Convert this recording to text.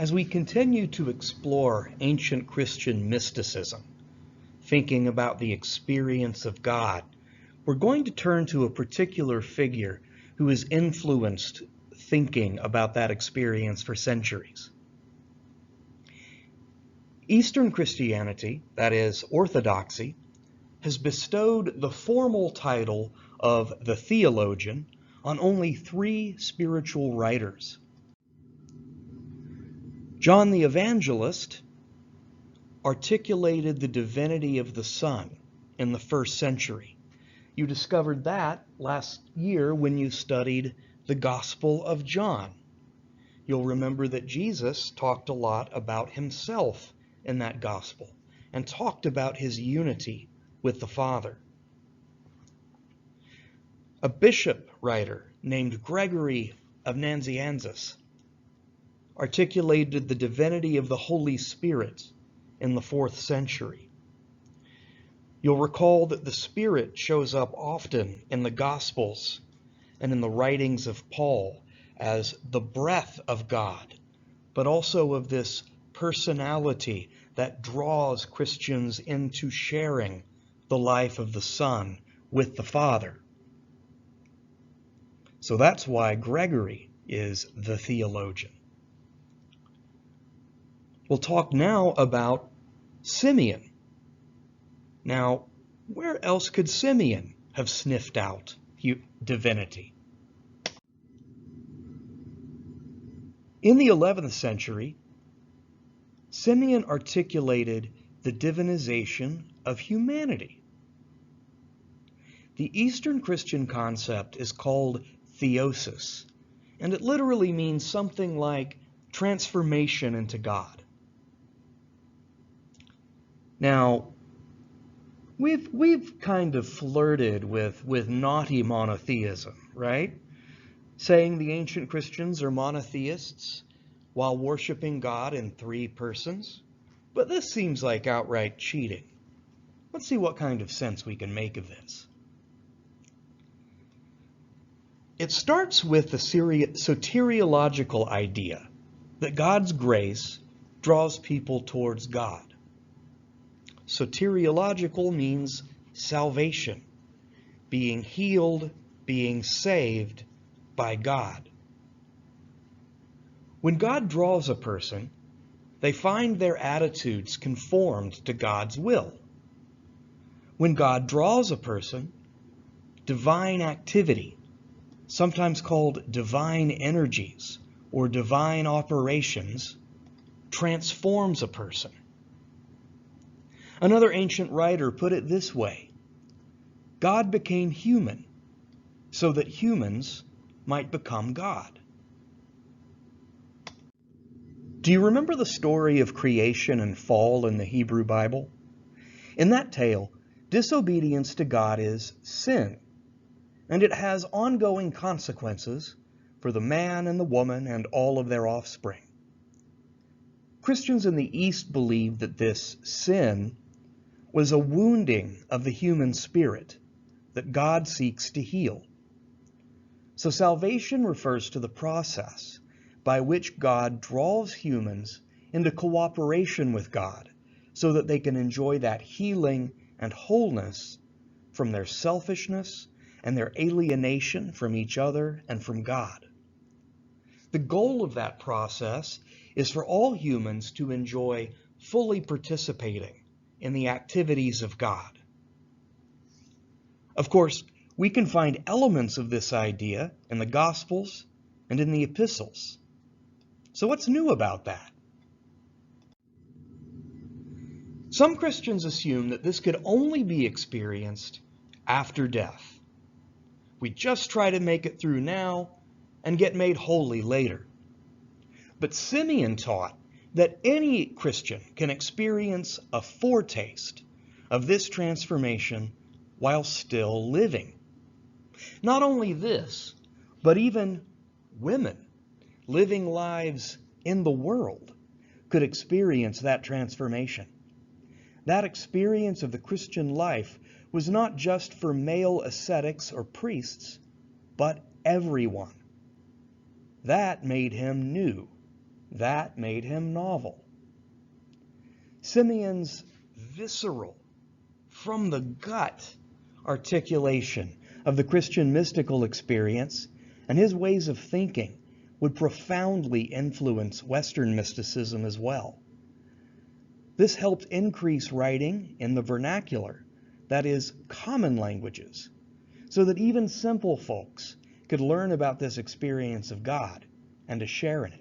As we continue to explore ancient Christian mysticism, thinking about the experience of God, we're going to turn to a particular figure who has influenced thinking about that experience for centuries. Eastern Christianity, that is, Orthodoxy, has bestowed the formal title of the Theologian on only 3 spiritual writers. John the Evangelist articulated the divinity of the Son in the 1st century. You discovered that last year when you studied the Gospel of John. You'll remember that Jesus talked a lot about himself in that Gospel and talked about his unity with the Father. A bishop writer named Gregory of Nazianzus articulated the divinity of the Holy Spirit in the 4th century. You'll recall that the Spirit shows up often in the Gospels and in the writings of Paul as the breath of God, but also of this personality that draws Christians into sharing the life of the Son with the Father. So that's why Gregory is the theologian. We'll talk now about Symeon. Now, where else could Symeon have sniffed out divinity? In the 11th century, Symeon articulated the divinization of humanity. The Eastern Christian concept is called theosis, and it literally means something like transformation into God. Now, we've kind of flirted with naughty monotheism, right? Saying the ancient Christians are monotheists while worshiping God in 3 persons. But this seems like outright cheating. Let's see what kind of sense we can make of this. It starts with the soteriological idea that God's grace draws people towards God. Soteriological means salvation, being healed, being saved by God. When God draws a person, they find their attitudes conformed to God's will. When God draws a person, divine activity, sometimes called divine energies or divine operations, transforms a person. Another ancient writer put it this way: God became human so that humans might become God. Do you remember the story of creation and fall in the Hebrew Bible? In that tale, disobedience to God is sin, and it has ongoing consequences for the man and the woman and all of their offspring. Christians in the East believe that this sin was a wounding of the human spirit that God seeks to heal. So salvation refers to the process by which God draws humans into cooperation with God so that they can enjoy that healing and wholeness from their selfishness and their alienation from each other and from God. The goal of that process is for all humans to enjoy fully participating in the activities of God. Of course, we can find elements of this idea in the Gospels and in the epistles. So what's new about that? Some Christians assume that this could only be experienced after death. We just try to make it through now and get made holy later. But Symeon taught that any Christian can experience a foretaste of this transformation while still living. Not only this, but even women living lives in the world could experience that transformation. That experience of the Christian life was not just for male ascetics or priests, but everyone. That made him new. That made him novel. Symeon's visceral, from the gut articulation of the Christian mystical experience and his ways of thinking would profoundly influence Western mysticism as well. This helped increase writing in the vernacular, that is, common languages, so that even simple folks could learn about this experience of God and to share in it.